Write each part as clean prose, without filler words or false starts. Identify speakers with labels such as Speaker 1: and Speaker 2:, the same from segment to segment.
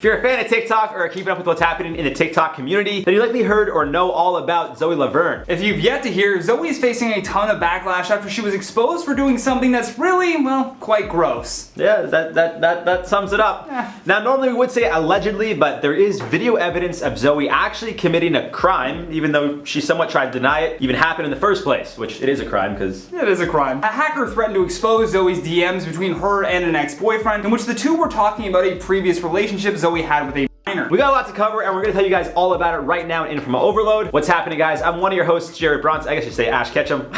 Speaker 1: If you're a fan of TikTok or are keeping up with what's happening in the TikTok community, then you likely heard or know all about Zoe Laverne.
Speaker 2: If you've yet to hear, Zoe is facing a ton of backlash after she was exposed for doing something that's really, well, quite gross.
Speaker 1: Yeah, that sums it up. Now, normally we would say allegedly, but there is video evidence of Zoe actually committing a crime, even though she somewhat tried to deny it even happened in the first place, which it is a crime because...
Speaker 2: It is a crime. A hacker threatened to expose Zoe's DMs between her and an ex-boyfriend, in which the two were talking about a previous relationship Zoe had with a minor.
Speaker 1: We got a lot to cover, and we're going to tell you guys all about it right now in InformOverload. What's happening, guys? I'm one of your hosts, Jared Bronson. I guess you say Ash Ketchum.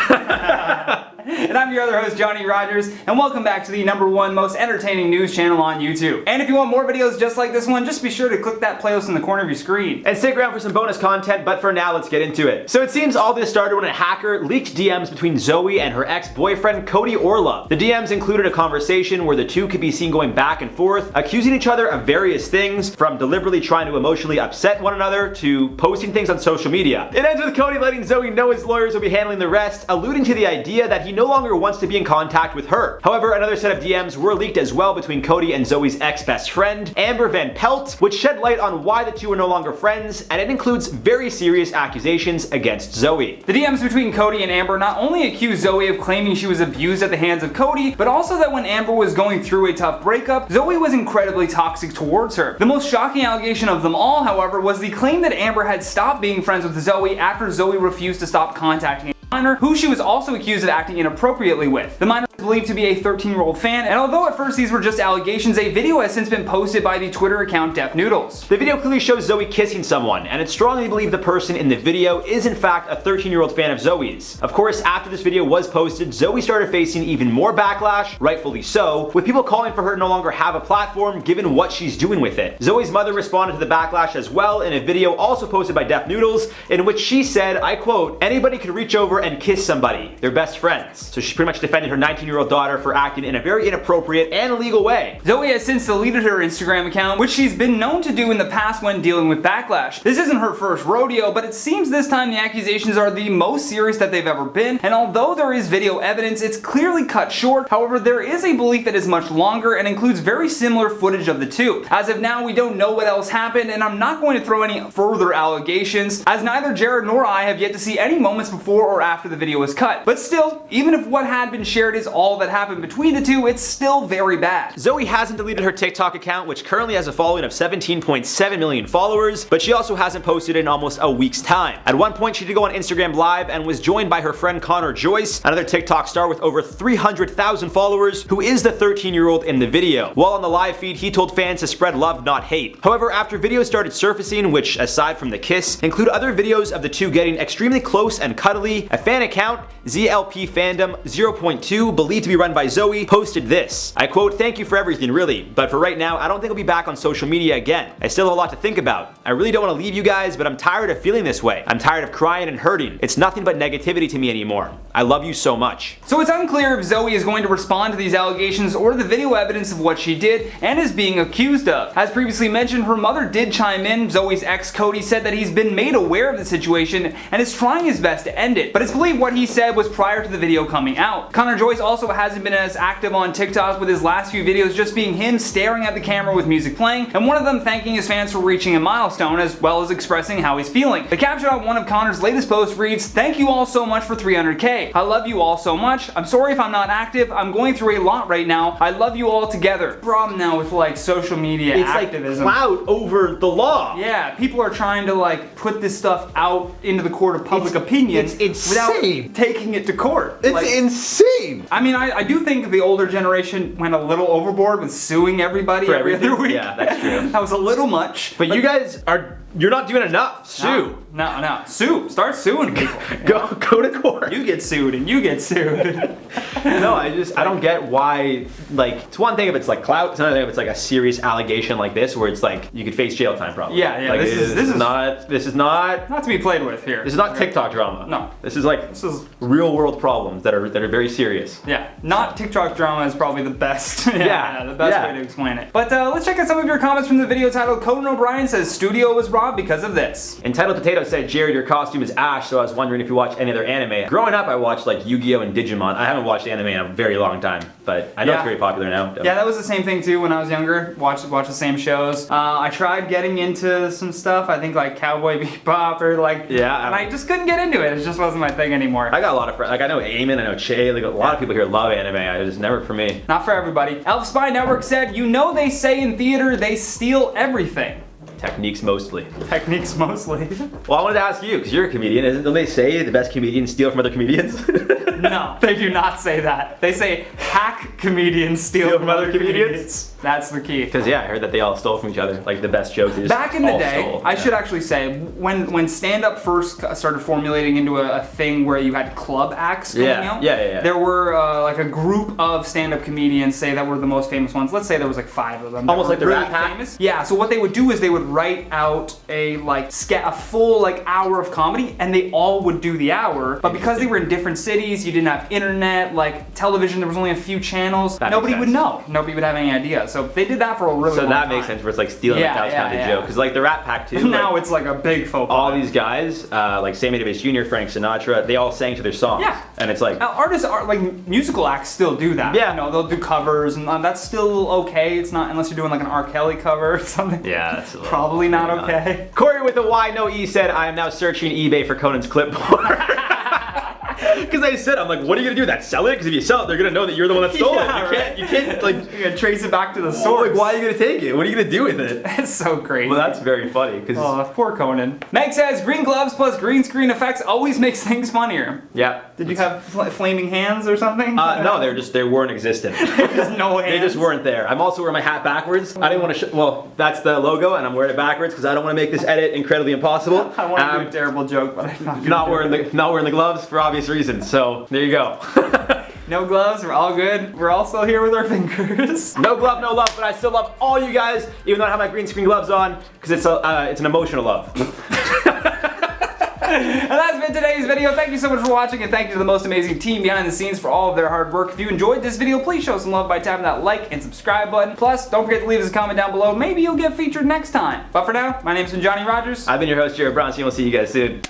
Speaker 2: And I'm your other host, Johnny Rogers, and welcome back to the #1 most entertaining news channel on YouTube. And if you want more videos just like this one, just be sure to click that playlist in the corner of your screen.
Speaker 1: And stick around for some bonus content, but for now, let's get into it. So it seems all this started when a hacker leaked DMs between Zoe and her ex-boyfriend, Cody Orlov. The DMs included a conversation where the two could be seen going back and forth, accusing each other of various things, from deliberately trying to emotionally upset one another to posting things on social media. It ends with Cody letting Zoe know his lawyers will be handling the rest, alluding to the idea that he no longer wants to be in contact with her. However, another set of DMs were leaked as well between Cody and Zoe's ex-best friend, Amber Van Pelt, which shed light on why the two are no longer friends, and it includes very serious accusations against Zoe.
Speaker 2: The DMs between Cody and Amber not only accused Zoe of claiming she was abused at the hands of Cody, but also that when Amber was going through a tough breakup, Zoe was incredibly toxic towards her. The most shocking allegation of them all, however, was the claim that Amber had stopped being friends with Zoe after Zoe refused to stop contacting minor, who she was also accused of acting inappropriately with. The minor is believed to be a 13-year-old fan, and although at first these were just allegations, a video has since been posted by the Twitter account Def Noodles.
Speaker 1: The video clearly shows Zoe kissing someone, and it's strongly believed the person in the video is in fact a 13-year-old fan of Zoe's. Of course, after this video was posted, Zoe started facing even more backlash, rightfully so, with people calling for her to no longer have a platform given what she's doing with it. Zoe's mother responded to the backlash as well in a video also posted by Def Noodles, in which she said, I quote, "Anybody could reach over and kiss somebody. They're best friends." So she pretty much defended her 19-year-old daughter for acting in a very inappropriate and illegal way.
Speaker 2: Zoe has since deleted her Instagram account, which she's been known to do in the past when dealing with backlash. This isn't her first rodeo, but it seems this time the accusations are the most serious that they've ever been, and although there is video evidence, it's clearly cut short. However, there is a belief that is much longer and includes very similar footage of the two. As of now, we don't know what else happened, and I'm not going to throw any further allegations, as neither Jared nor I have yet to see any moments before or after the video was cut. But still, even if what had been shared is all that happened between the two, it's still very bad.
Speaker 1: Zoe hasn't deleted her TikTok account, which currently has a following of 17.7 million followers, but she also hasn't posted in almost a week's time. At one point, she did go on Instagram Live and was joined by her friend Connor Joyce, another TikTok star with over 300,000 followers, who is the 13-year-old in the video. While on the live feed, he told fans to spread love, not hate. However, after videos started surfacing, which, aside from the kiss, include other videos of the two getting extremely close and cuddly, a fan account, ZLP Fandom 0.2, believed to be run by Zoe, posted this. I quote, "Thank you for everything, really, but for right now, I don't think I'll be back on social media again. I still have a lot to think about. I really don't want to leave you guys, but I'm tired of feeling this way. I'm tired of crying and hurting. It's nothing but negativity to me anymore. I love you so much."
Speaker 2: So it's unclear if Zoe is going to respond to these allegations or the video evidence of what she did and is being accused of. As previously mentioned, her mother did chime in. Zoe's ex Cody said that he's been made aware of the situation and is trying his best to end it, but it's believed what he said was prior to the video coming out. Connor Joyce also hasn't been as active on TikTok, with his last few videos just being him staring at the camera with music playing, and one of them thanking his fans for reaching a milestone as well as expressing how he's feeling. The caption on one of Connor's latest posts reads, "Thank you all so much for 300k. I love you all so much. I'm sorry if I'm not active. I'm going through a lot right now. I love you all together." Problem now with like social media activism.
Speaker 1: Like clout over the law.
Speaker 2: Yeah, people are trying to like put this stuff out into the court of public opinion without taking it to court.
Speaker 3: It's
Speaker 2: like,
Speaker 3: insane.
Speaker 2: I mean, I do think the older generation went a little overboard with suing everybody
Speaker 1: For
Speaker 2: every
Speaker 1: everything?
Speaker 2: other week.
Speaker 1: Yeah, that's true.
Speaker 2: That was a little much.
Speaker 1: But you guys you're not doing enough. Sue.
Speaker 2: No. Sue. Start suing people.
Speaker 1: Go to court.
Speaker 2: You get sued and you get sued.
Speaker 1: No, I don't get why, like, it's one thing if it's like clout, it's another thing if it's like a serious allegation like this where it's like you could face jail time probably.
Speaker 2: Yeah,
Speaker 1: like,
Speaker 2: this is
Speaker 1: not
Speaker 2: to be played with here.
Speaker 1: This is not TikTok drama.
Speaker 2: No.
Speaker 1: This is real world problems that are very serious.
Speaker 2: Yeah. not TikTok drama is probably the best. The best way to explain it. But let's check out some of your comments from the video titled Conan O'Brien says studio was robbed because of this.
Speaker 1: Entitled Potato said, Jared, your costume is Ash, so I was wondering if you watch any other anime. Growing up, I watched like Yu-Gi-Oh! And Digimon. I haven't watched anime in a very long time, but I know it's very popular now.
Speaker 2: Yeah, that was the same thing too when I was younger. Watch the same shows. I tried getting into some stuff. I think like Cowboy Bebop or like, and I just couldn't get into it. It just wasn't my thing anymore.
Speaker 1: I got a lot of friends. Like I know Eamon, I know Che. Like a lot of people here love anime. It was never for me.
Speaker 2: Not for everybody. Elf Spy Network said, you know they say in theater they steal everything.
Speaker 1: Techniques mostly.
Speaker 2: Techniques mostly.
Speaker 1: Well, I wanted to ask you, because you're a comedian, don't they say the best comedians steal from other comedians?
Speaker 2: No, they do not say that. They say hack comedians steal from other comedians. That's the key.
Speaker 1: Because I heard that they all stole from each other, like the best jokes.
Speaker 2: Back in the day, I should actually say, when stand-up first started formulating into a thing where you had club acts going out, there were like a group of stand-up comedians, say, that were the most famous ones. Let's say there was like 5 of them.
Speaker 1: Almost like the
Speaker 2: really
Speaker 1: Rat Pack?
Speaker 2: famous. Yeah, so what they would do is they would write out a full hour of comedy, and they all would do the hour. But because they were in different cities, you didn't have internet, like television, there was only a few channels. Nobody would know. Nobody would have any idea. So they did that for a really long time.
Speaker 1: So that makes sense, where it's like stealing the couch kind of joke. Because like the Rat Pack too.
Speaker 2: Now it's like a big faux pas.
Speaker 1: All these guys, like Sammy Davis Jr., Frank Sinatra, they all sang to their songs. Yeah. And it's like
Speaker 2: artists are like musical acts still do that. Yeah. You know, they'll do covers, and that's still okay. It's not unless you're doing like an R. Kelly cover or something. Yeah, that's probably not okay.
Speaker 1: Corey with a Y no E said, I am now searching eBay for Conan's clipboard. Because I said, I'm like, what are you gonna do with that? Sell it? Because if you sell it, they're gonna know that you're the one that stole it. You can't like
Speaker 2: you gotta trace it back to the source.
Speaker 1: Like, why are you gonna take it? What are you gonna do with it?
Speaker 2: That's so crazy.
Speaker 1: Well, that's very funny. Because
Speaker 2: poor Conan. Meg says green gloves plus green screen effects always makes things funnier.
Speaker 1: Yeah.
Speaker 2: Did you have flaming hands or something?
Speaker 1: No, they weren't existent.
Speaker 2: There's no hands.
Speaker 1: They just weren't there. I'm also wearing my hat backwards. I didn't want to. Well, that's the logo, and I'm wearing it backwards because I don't want to make this edit incredibly impossible.
Speaker 2: I want to do a terrible joke, but I'm
Speaker 1: not wearing the gloves for obvious reasons. So there you go.
Speaker 2: No gloves, we're all good. We're all still here with our fingers.
Speaker 1: No glove, no love, but I still love all you guys, even though I have my green screen gloves on, because it's an emotional love.
Speaker 2: And that's been today's video. Thank you so much for watching, and thank you to the most amazing team behind the scenes for all of their hard work. If you enjoyed this video, please show some love by tapping that like and subscribe button. Plus, don't forget to leave us a comment down below. Maybe you'll get featured next time. But for now, my name's been Johnny Rogers.
Speaker 1: I've been your host, Jared Bronstein. We'll see you guys soon.